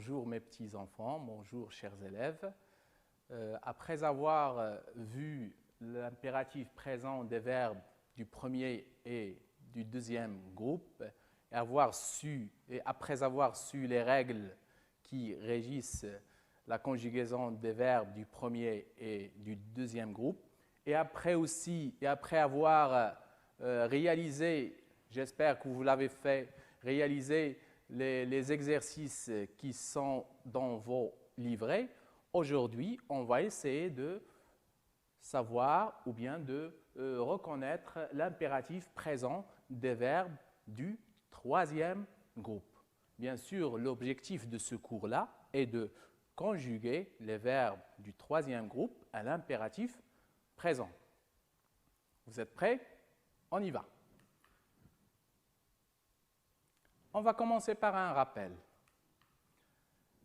Bonjour mes petits-enfants, bonjour chers élèves. Après avoir vu l'impératif présent des verbes du premier et du deuxième groupe, et après avoir su les règles qui régissent la conjugaison des verbes du premier et du deuxième groupe, et après avoir réalisé, j'espère que vous l'avez fait, réaliser les exercices qui sont dans vos livrets, aujourd'hui, on va essayer de savoir ou bien de reconnaître l'impératif présent des verbes du troisième groupe. Bien sûr, l'objectif de ce cours-là est de conjuguer les verbes du troisième groupe à l'impératif présent. Vous êtes prêts? On y va. On va commencer par un rappel.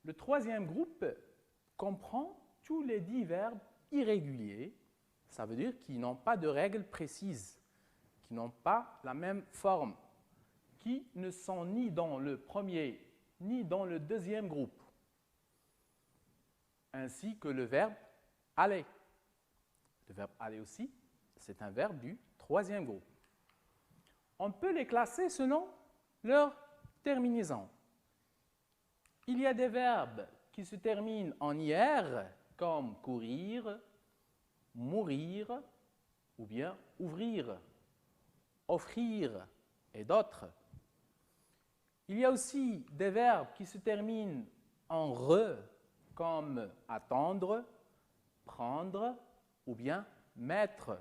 Le troisième groupe comprend tous les 10 verbes irréguliers, ça veut dire qu'ils n'ont pas de règles précises, qui n'ont pas la même forme, qui ne sont ni dans le premier ni dans le deuxième groupe, ainsi que le verbe aller. Le verbe aller aussi, c'est un verbe du troisième groupe. On peut les classer selon leur terminaison. Il y a des verbes qui se terminent en IR, comme courir, mourir, ou bien ouvrir, offrir et d'autres. Il y a aussi des verbes qui se terminent en RE, comme attendre, prendre, ou bien mettre.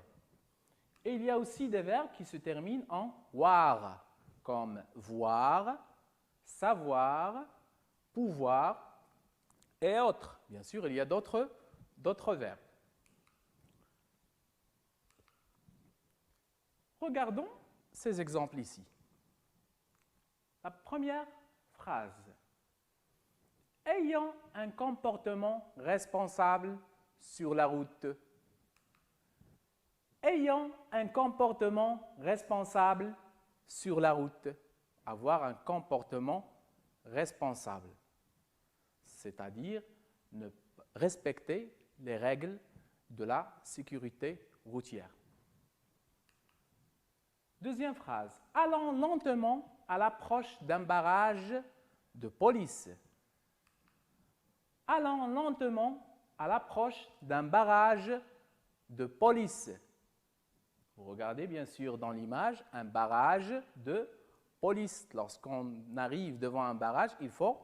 Et il y a aussi des verbes qui se terminent en WAR, comme voir, savoir, pouvoir et autres. Bien sûr, il y a d'autres verbes. Regardons ces exemples ici. La première phrase. Ayant un comportement responsable sur la route. Ayant un comportement responsable sur la route. Avoir un comportement responsable, c'est-à-dire respecter les règles de la sécurité routière. Deuxième phrase. Allant lentement à l'approche d'un barrage de police. Allant lentement à l'approche d'un barrage de police. Vous regardez bien sûr dans l'image un barrage de police. Lorsqu'on arrive devant un barrage, il faut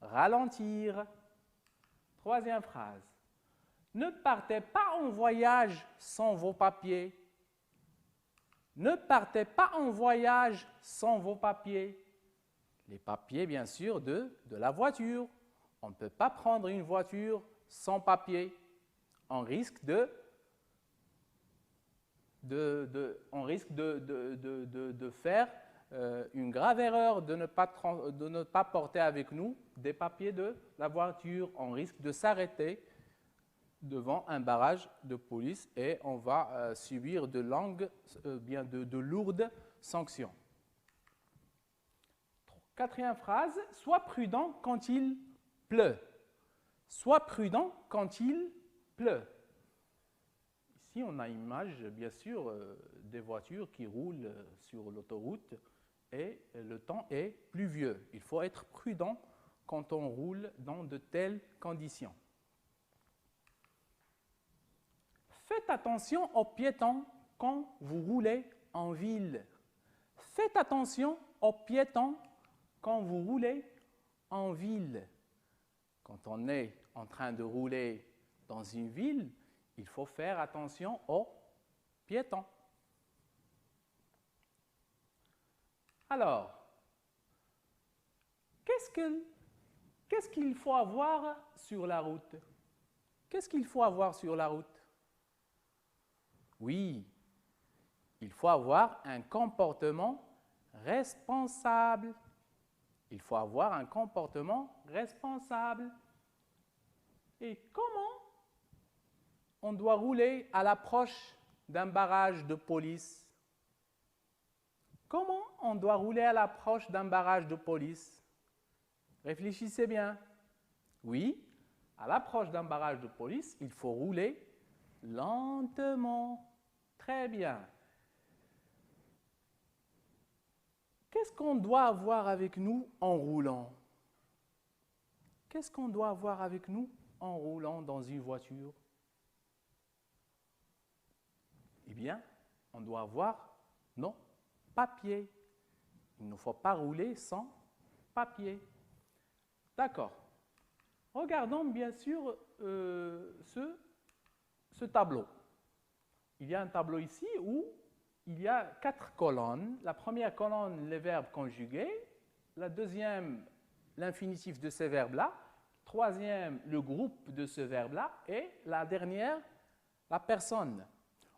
ralentir. Troisième phrase. Ne partez pas en voyage sans vos papiers. Ne partez pas en voyage sans vos papiers. Les papiers, bien sûr, de la voiture. On ne peut pas prendre une voiture sans papier. On risque de faire une grave erreur de ne pas porter avec nous des papiers de la voiture. On risque de s'arrêter devant un barrage de police et on va subir de lourdes sanctions. Quatrième phrase, sois prudent quand il pleut. Sois prudent quand il pleut. Ici, on a une image, bien sûr, des voitures qui roulent sur l'autoroute et le temps est pluvieux. Il faut être prudent quand on roule dans de telles conditions. Faites attention aux piétons quand vous roulez en ville. Faites attention aux piétons quand vous roulez en ville. Quand on est en train de rouler dans une ville, il faut faire attention aux piétons. Alors, qu'est-ce qu'il faut avoir sur la route? Qu'est-ce qu'il faut avoir sur la route? Oui, il faut avoir un comportement responsable. Il faut avoir un comportement responsable. Et comment on doit rouler à l'approche d'un barrage de police? Comment on doit rouler à l'approche d'un barrage de police? Réfléchissez bien. Oui, à l'approche d'un barrage de police, il faut rouler lentement. Très bien. Qu'est-ce qu'on doit avoir avec nous en roulant? Qu'est-ce qu'on doit avoir avec nous en roulant dans une voiture? Eh bien, on doit avoir nos papiers. Il ne faut pas rouler sans papier. D'accord. Regardons bien sûr ce tableau. Il y a un tableau ici où il y a 4 colonnes. La première colonne, les verbes conjugués. La deuxième, l'infinitif de ces verbes-là. Troisième, le groupe de ce verbe-là. Et la dernière, la personne.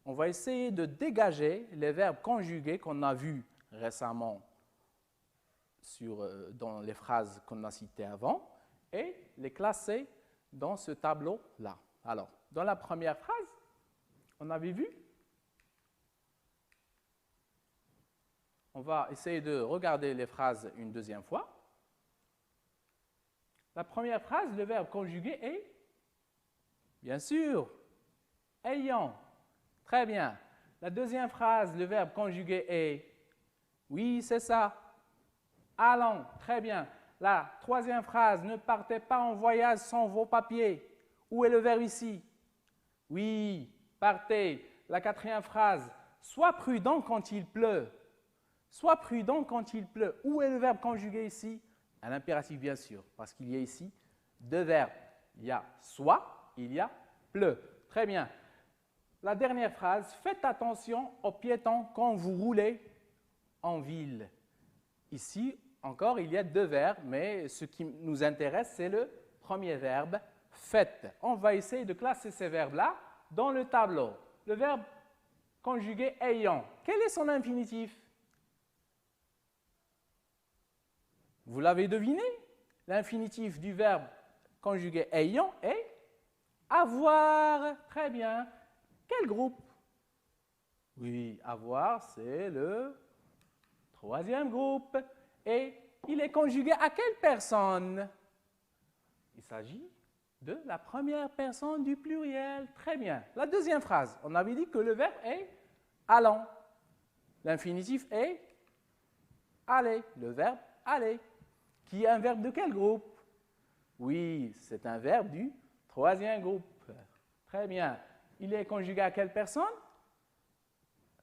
On va essayer de dégager les verbes conjugués qu'on a vus récemment dans les phrases qu'on a citées avant et les classer dans ce tableau-là. Alors, dans la première phrase, on avait vu. On va essayer de regarder les phrases une deuxième fois. La première phrase, le verbe conjugué est, bien sûr, ayant. Très bien. La deuxième phrase, le verbe conjugué est, oui, c'est ça, allant. Très bien. La troisième phrase, ne partez pas en voyage sans vos papiers. Où est le verbe ici? Oui, partez. La quatrième phrase, sois prudent quand il pleut. Sois prudent quand il pleut. Où est le verbe conjugué ici? Un impératif, bien sûr, parce qu'il y a ici 2 verbes. Il y a soit, il y a pleut. Très bien. La dernière phrase, faites attention aux piétons quand vous roulez en ville. Ici, encore, il y a 2 verbes, mais ce qui nous intéresse, c'est le premier verbe, faites. On va essayer de classer ces verbes-là dans le tableau. Le verbe conjugué ayant. Quel est son infinitif? Vous l'avez deviné? L'infinitif du verbe conjugué ayant est avoir. Très bien. Quel groupe? Oui, avoir, c'est le troisième groupe. Et il est conjugué à quelle personne? Il s'agit de la première personne du pluriel. Très bien. La deuxième phrase, on avait dit que le verbe est allant. L'infinitif est aller. Le verbe aller. Qui est un verbe de quel groupe? Oui, c'est un verbe du troisième groupe. Très bien. Il est conjugué à quelle personne?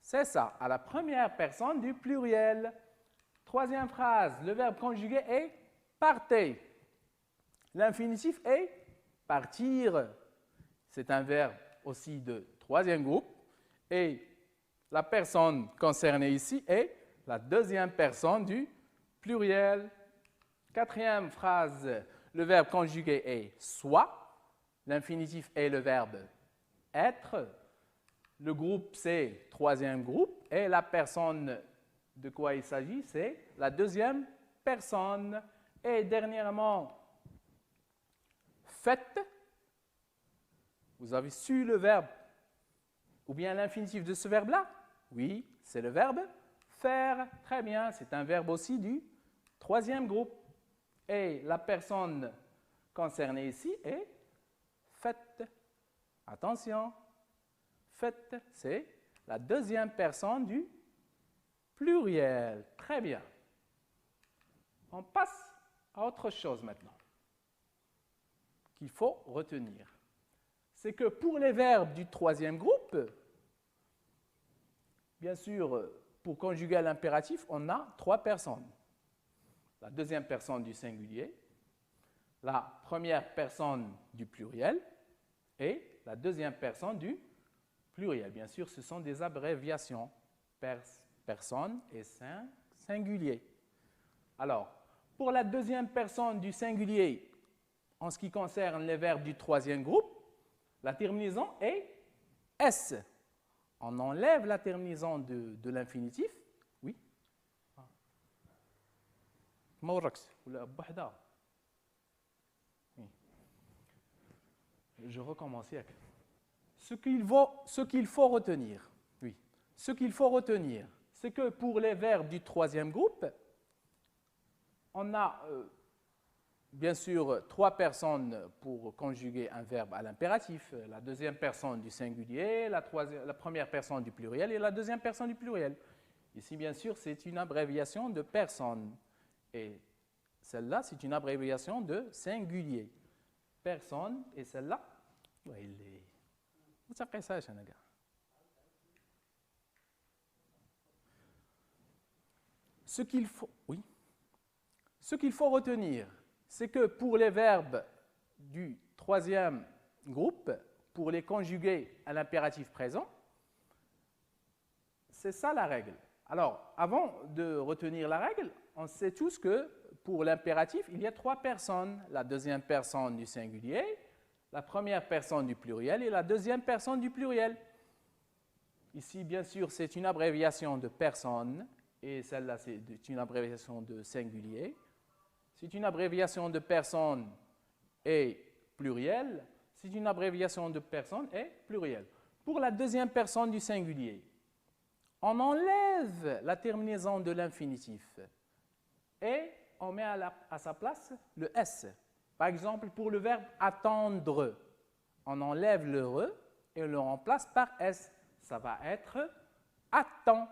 C'est ça, à la première personne du pluriel. Troisième phrase, le verbe conjugué est partez. L'infinitif est partir. C'est un verbe aussi de troisième groupe. Et la personne concernée ici est la deuxième personne du pluriel. Quatrième phrase, le verbe conjugué est soit. L'infinitif est le verbe être. Le groupe, c'est troisième groupe. Et la personne de quoi il s'agit, c'est la deuxième personne. Et dernièrement, faites. Vous avez su le verbe ou bien l'infinitif de ce verbe-là? Oui, c'est le verbe faire. Très bien, c'est un verbe aussi du troisième groupe. Et la personne concernée ici est faites. Attention, faites, c'est la deuxième personne du pluriel. Très bien. On passe à autre chose maintenant qu'il faut retenir. C'est que pour les verbes du troisième groupe, bien sûr, pour conjuguer à l'impératif, on a 3 personnes. La deuxième personne du singulier, la première personne du pluriel et la deuxième personne du pluriel. Bien sûr, ce sont des abréviations. Personne et singulier. Alors, pour la deuxième personne du singulier, en ce qui concerne les verbes du troisième groupe, la terminaison est S. On enlève la terminaison de l'infinitif. Oui. Je recommence. Ce qu'il faut retenir, oui. Ce qu'il faut retenir, c'est que pour les verbes du troisième groupe, on a bien sûr 3 personnes pour conjuguer un verbe à l'impératif, la deuxième personne du singulier, la première personne du pluriel et la deuxième personne du pluriel. Ici, bien sûr, c'est une abréviation de personne. Et celle-là, c'est une abréviation de singulier. Personne, et celle-là, vous savez ça, Chanaga. Ce qu'il faut retenir, c'est que pour les verbes du troisième groupe, pour les conjuguer à l'impératif présent, c'est ça la règle. Alors, avant de retenir la règle, on sait tous que pour l'impératif, il y a 3 personnes. La deuxième personne du singulier, la première personne du pluriel et la deuxième personne du pluriel. Ici, bien sûr, c'est une abréviation de personne et celle-là, c'est une abréviation de singulier. C'est une abréviation de personne et pluriel. C'est une abréviation de personne et pluriel. Pour la deuxième personne du singulier, on enlève la terminaison de l'infinitif et on met à sa place le S. Par exemple, pour le verbe attendre, on enlève le re et on le remplace par S. Ça va être attend.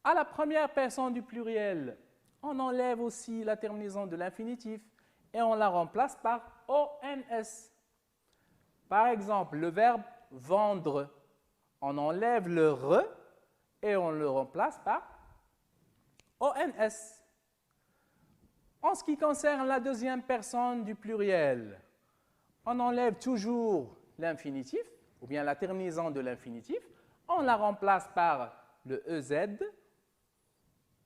À la première personne du pluriel, on enlève aussi la terminaison de l'infinitif et on la remplace par ONS. Par exemple, le verbe vendre, on enlève le re et on le remplace par ONS. En ce qui concerne la deuxième personne du pluriel, on enlève toujours l'infinitif, ou bien la terminaison de l'infinitif, on la remplace par le EZ.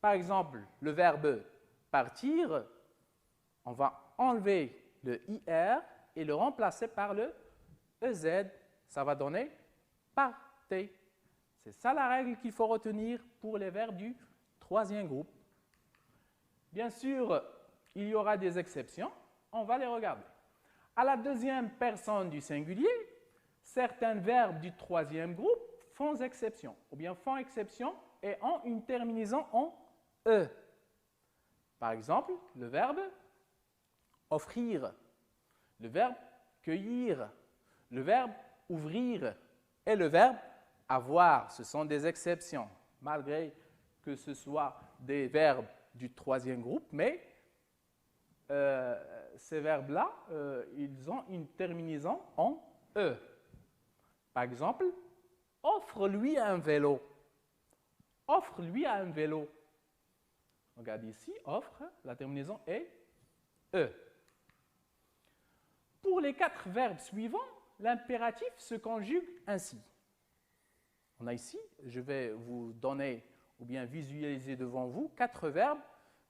Par exemple, le verbe partir, on va enlever le IR et le remplacer par le EZ. Ça va donner partez. C'est ça la règle qu'il faut retenir pour les verbes du troisième groupe. Bien sûr, il y aura des exceptions. On va les regarder. À la deuxième personne du singulier, certains verbes du troisième groupe font exception, ou bien font exception et ont une terminaison en E. Par exemple, le verbe offrir, le verbe cueillir, le verbe ouvrir et le verbe avoir. Ce sont des exceptions, malgré que ce soit des verbes du troisième groupe, mais ces verbes-là, ils ont une terminaison en E. Par exemple, offre-lui un vélo. Offre-lui un vélo. Regarde ici, offre, la terminaison est E. Pour les 4 verbes suivants, l'impératif se conjugue ainsi. On a ici, je vais vous donner ou bien visualiser devant vous 4 verbes.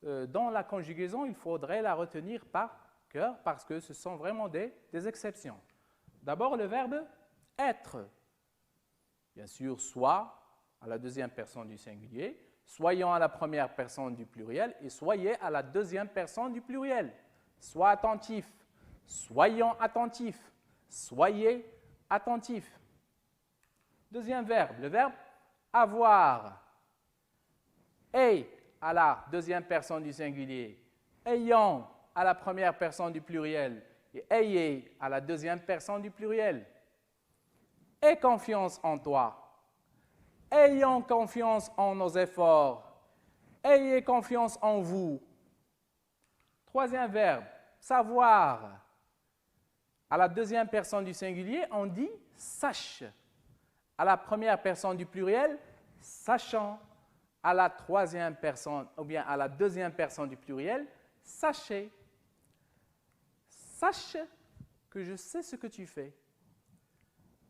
Dans la conjugaison, il faudrait la retenir par cœur parce que ce sont vraiment des exceptions. D'abord, le verbe être. Bien sûr, soit à la deuxième personne du singulier, soyons à la première personne du pluriel et soyez à la deuxième personne du pluriel. Sois attentif, soyons attentifs, soyez attentifs. Deuxième verbe, le verbe avoir. Et à la deuxième personne du singulier, ayant à la première personne du pluriel et ayez à la deuxième personne du pluriel. Aie confiance en toi. Ayons confiance en nos efforts. Ayez confiance en vous. Troisième verbe, savoir. À la deuxième personne du singulier, on dit sache. À la première personne du pluriel, sachant. À la troisième personne, ou bien à la deuxième personne du pluriel, sachez. Sache que je sais ce que tu fais.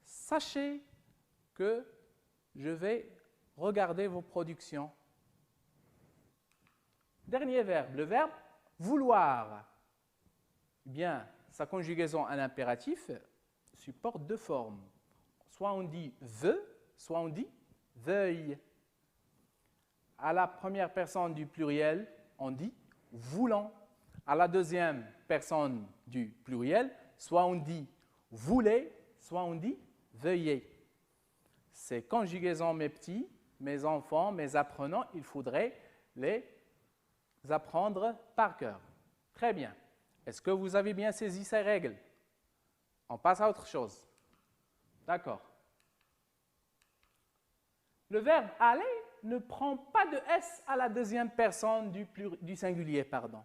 Sachez que je vais regarder vos productions. Dernier verbe, le verbe vouloir. Bien, sa conjugaison à l'impératif supporte 2 formes. Soit on dit veut, soit on dit veuille. À la première personne du pluriel, on dit voulant. À la deuxième personne du pluriel, soit on dit voulez, soit on dit veuillez. Ces conjugaisons, mes petits, mes enfants, mes apprenants, il faudrait les apprendre par cœur. Très bien. Est-ce que vous avez bien saisi ces règles? On passe à autre chose. D'accord. Le verbe aller ne prend pas de S à la deuxième personne du singulier, pardon.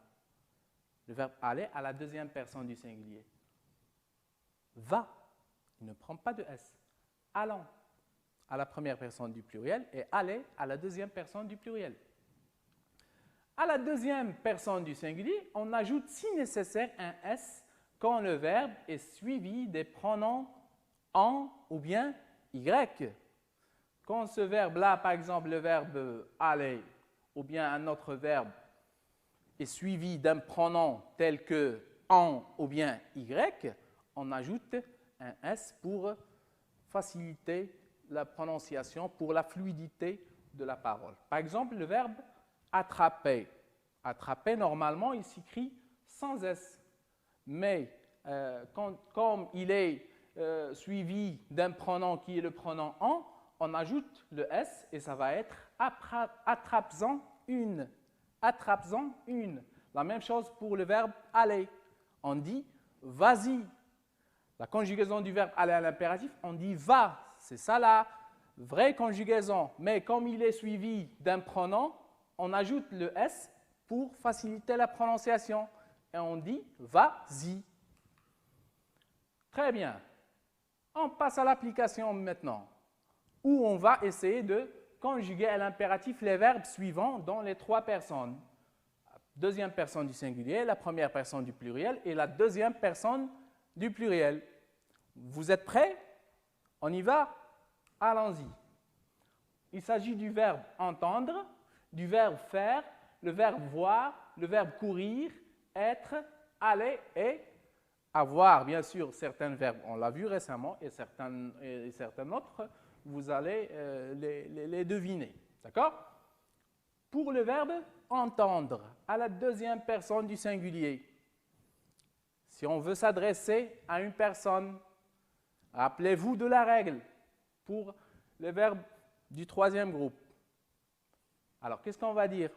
Le verbe aller à la deuxième personne du singulier. Va, il ne prend pas de S. Allons à la première personne du pluriel et aller à la deuxième personne du pluriel. À la deuxième personne du singulier, on ajoute si nécessaire un S quand le verbe est suivi des pronoms en ou bien Y. Quand ce verbe-là, par exemple le verbe aller, ou bien un autre verbe, est suivi d'un pronom tel que en ou bien Y, on ajoute un S pour faciliter la prononciation, pour la fluidité de la parole. Par exemple, le verbe attraper. Attraper, normalement, il s'écrit sans S. Mais comme il est suivi d'un pronom qui est le pronom en, on ajoute le S et ça va être attrape-en une. Attrape-en une. La même chose pour le verbe aller. On dit vas-y. La conjugaison du verbe aller à l'impératif, on dit va. C'est ça la vraie conjugaison. Mais comme il est suivi d'un pronom, on ajoute le S pour faciliter la prononciation. Et on dit vas-y. Très bien. On passe à l'application maintenant, où on va essayer de conjuguer à l'impératif les verbes suivants dans les trois personnes. Deuxième personne du singulier, la première personne du pluriel et la deuxième personne du pluriel. Vous êtes prêts? On y va? Allons-y. Il s'agit du verbe entendre, du verbe faire, le verbe voir, le verbe courir, être, aller et avoir. Bien sûr, certains verbes, on l'a vu récemment, et certains autres, vous allez les deviner. D'accord? Pour le verbe entendre, à la deuxième personne du singulier, si on veut s'adresser à une personne, rappelez-vous de la règle pour le verbe du troisième groupe. Alors, qu'est-ce qu'on va dire?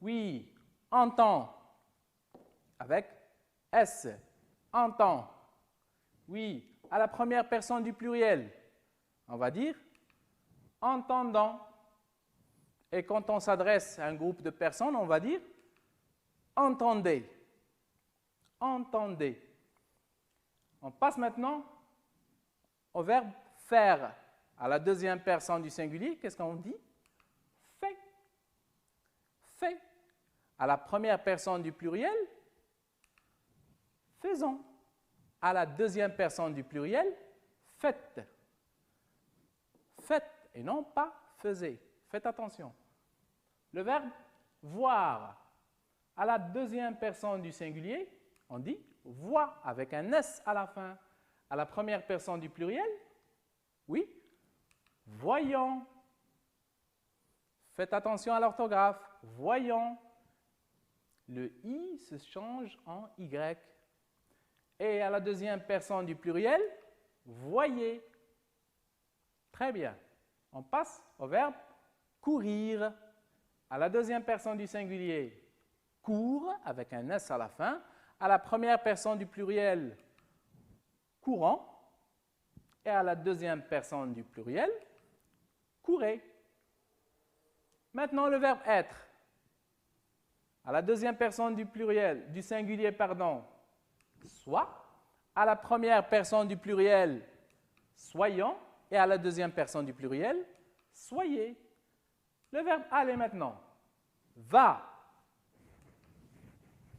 Oui, entend, avec S. Entend. Oui, à la première personne du pluriel, on va dire entendant. Et quand on s'adresse à un groupe de personnes, on va dire entendez. Entendez. On passe maintenant au verbe faire. À la deuxième personne du singulier, qu'est-ce qu'on dit? Fait. Fait. À la première personne du pluriel, faisons. À la deuxième personne du pluriel, faites. Faites et non pas faisez. Faites attention. Le verbe voir. À la deuxième personne du singulier, on dit voit avec un S à la fin. À la première personne du pluriel, oui, voyons. Faites attention à l'orthographe. Voyons. Le I se change en Y. Et à la deuxième personne du pluriel, voyez. Très bien. On passe au verbe courir. À la deuxième personne du singulier, court, avec un S à la fin. À la première personne du pluriel, courant. Et à la deuxième personne du pluriel, courez. Maintenant, le verbe être. À la deuxième personne du pluriel, du singulier, pardon, soit. À la première personne du pluriel, soyons. Et à la deuxième personne du pluriel, soyez. Le verbe aller maintenant. Va.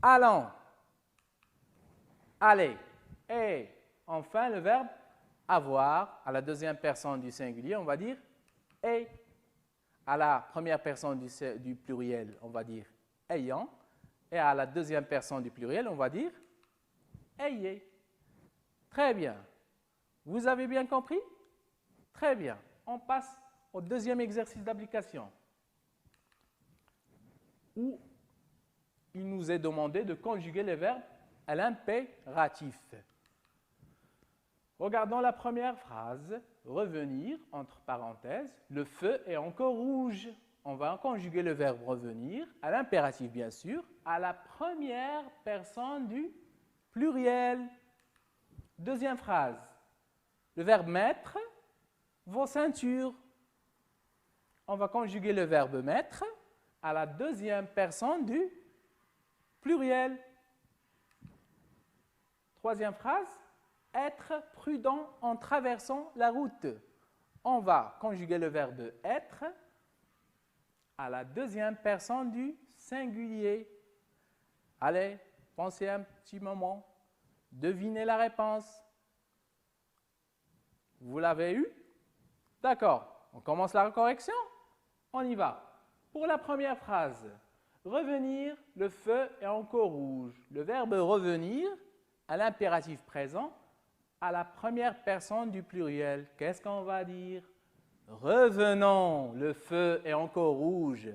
Allons. Allez. Et enfin, le verbe avoir. À la deuxième personne du singulier, on va dire et. À la première personne du pluriel, on va dire ayant. Et à la deuxième personne du pluriel, on va dire ayez. Très bien. Vous avez bien compris? Très bien. On passe au deuxième exercice d'application, où il nous est demandé de conjuguer les verbes à l'impératif. Regardons la première phrase. Revenir, entre parenthèses, le feu est encore rouge. on va conjuguer le verbe revenir, à l'impératif bien sûr, à la première personne du pluriel. Deuxième phrase, le verbe mettre vos ceintures. On va conjuguer le verbe mettre à la deuxième personne du pluriel. Troisième phrase, être prudent en traversant la route. On va conjuguer le verbe être à la deuxième personne du singulier. Allez, pensez un petit moment. Devinez la réponse. Vous l'avez eu? D'accord. On commence la correction? On y va. Pour la première phrase, revenir, le feu est encore rouge. Le verbe revenir à l'impératif présent à la première personne du pluriel. Qu'est-ce qu'on va dire? Revenons, le feu est encore rouge.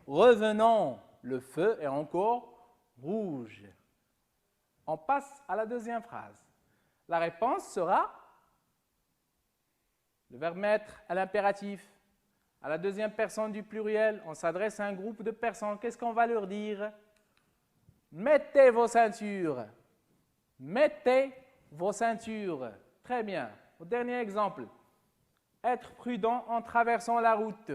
Revenons, le feu est encore rouge. On passe à la deuxième phrase. La réponse sera le verbe mettre à l'impératif. À la deuxième personne du pluriel, on s'adresse à un groupe de personnes. Qu'est-ce qu'on va leur dire? Mettez vos ceintures. Mettez vos ceintures. Très bien. Au dernier exemple. Être prudent en traversant la route.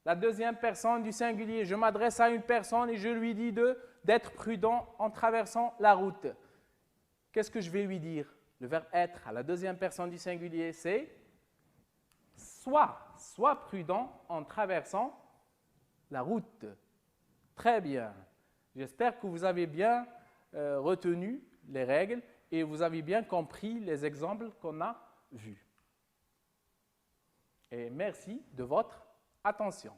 La deuxième personne du singulier. Je m'adresse à une personne et je lui dis d'être prudent en traversant la route. Qu'est-ce que je vais lui dire? Le verbe être à la deuxième personne du singulier, c'est sois prudent en traversant la route. Très bien. J'espère que vous avez bien retenu les règles et vous avez bien compris les exemples qu'on a vus. Et merci de votre attention.